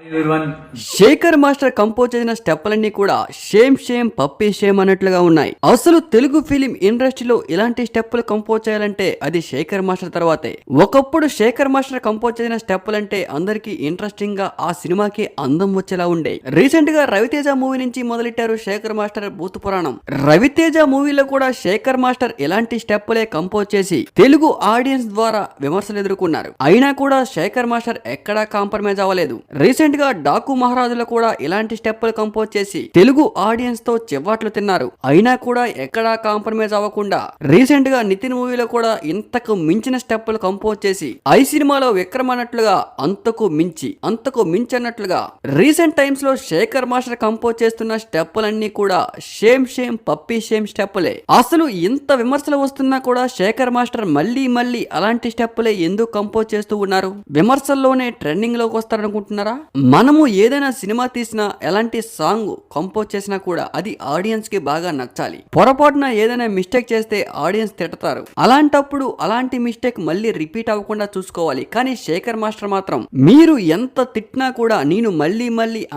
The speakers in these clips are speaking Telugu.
ఎవరివన్ శేఖర్ మాస్టర్ కంపోజ్ చేసిన స్టెప్పులన్నీ కూడా సేమ్ పప్పీ సేమ్ అన్నట్లుగా ఉన్నాయి. అసలు తెలుగు ఫిలిం ఇండస్ట్రీలో ఇలాంటి స్టెప్పులు కంపోజ్ చేయాలంటే అది శేఖర్ మాస్టర్ తర్వాతే. ఒకప్పుడు శేఖర్ మాస్టర్ కంపోజ్ చేసిన స్టెప్పులంటే అందరికి ఇంట్రెస్టింగ్ గా ఆ సినిమాకి అందం వచ్చేలా ఉండే. రీసెంట్ గా రవితేజ మూవీ నుంచి మొదలెట్టారు శేఖర్ మాస్టర్ భూత పురాణం. రవితేజ మూవీలో కూడా శేఖర్ మాస్టర్ ఇలాంటి స్టెప్పులే కంపోజ్ చేసి తెలుగు ఆడియన్స్ ద్వారా విమర్శలు ఎదుర్కొన్నారు. అయినా కూడా శేఖర్ మాస్టర్ ఎక్కడా కాంప్రమైజ్ అవ్వలేదు. రీసెంట్ గా డాకు మహారాజులో కూడా ఇలాంటి స్టెప్పులు కంపోజ్ చేసి తెలుగు ఆడియన్స్ తో చివాట్లు తిన్నారు. అయినా కూడా ఎక్కడా కాంప్రమైజ్ అవ్వకుండా రీసెంట్ గా నితిన్ మూవీలో కూడా ఇంతకు మించిన స్టెప్పులు కంపోజ్ చేసి ఐ సినిమాలో విక్రమ్ అన్నట్లుగా అంతకు మించి అన్నట్లుగా రీసెంట్ టైమ్స్ లో శేఖర్ మాస్టర్ కంపోజ్ చేస్తున్న స్టెప్పులన్నీ కూడా సేమ్ పప్పీ సేమ్ స్టెప్పులే. అసలు ఇంత విమర్శలు వస్తున్నా కూడా శేఖర్ మాస్టర్ మళ్ళీ అలాంటి స్టెప్పులే ఎందుకు కంపోజ్ చేస్తూ ఉన్నారు? విమర్శల్లోనే ట్రెండింగ్ లోకి వస్తారనుకుంటున్నారా? మనము ఏదైనా సినిమా తీసినా ఎలాంటి సాంగ్ కంపోజ్ చేసినా కూడా అది ఆడియన్స్ కి బాగా నచ్చాలి. పొరపాటున ఏదైనా మిస్టేక్ చేస్తే ఆడియన్స్ తిడతారు. అలాంటప్పుడు అలాంటి మిస్టేక్ మళ్ళీ రిపీట్ అవ్వకుండా చూసుకోవాలి. కానీ శేఖర్ మాస్టర్ మాత్రం మీరు ఎంత తిట్టినా కూడా నేను మళ్ళీ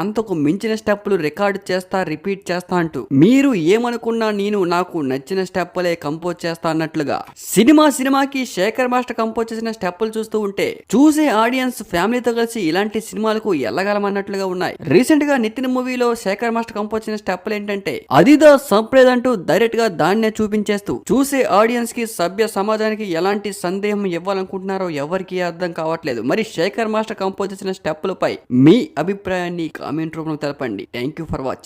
అంతకు మించిన స్టెప్పులు రికార్డ్ చేస్తా రిపీట్ చేస్తా అంటూ మీరు ఏమనుకున్నా నేను నాకు నచ్చిన స్టెప్పులే కంపోజ్ చేస్తా అన్నట్లుగా సినిమాకి శేఖర్ మాస్టర్ కంపోజ్ చేసిన స్టెప్పులు చూస్తూ ఉంటే చూసే ఆడియన్స్ ఫ్యామిలీతో కలిసి ఇలాంటి సినిమాలకు ఎల్లగలమన్నట్లుగా ఉన్నాయి. రీసెంట్ గా నితిన్ మూవీలో శేఖర్ మాస్టర్ కంపోజ్ చేసిన స్టెప్పులు ఏంటంటే అదిదా సంప్రేదంటూ డైరెక్ట్ గా దాన్నే చూపించేస్తూ చూసే ఆడియన్స్ కి సభ్య సమాజానికి ఎలాంటి సందేహం ఇవ్వాలనుకుంటున్నారో ఎవరికి అర్థం కావట్లేదు. మరి శేఖర్ మాస్టర్ కంపోజ్ చేసిన స్టెప్పులపై మీ అభిప్రాయాన్ని కామెంట్ రూపంలో తెలపండి. Thank you for watching.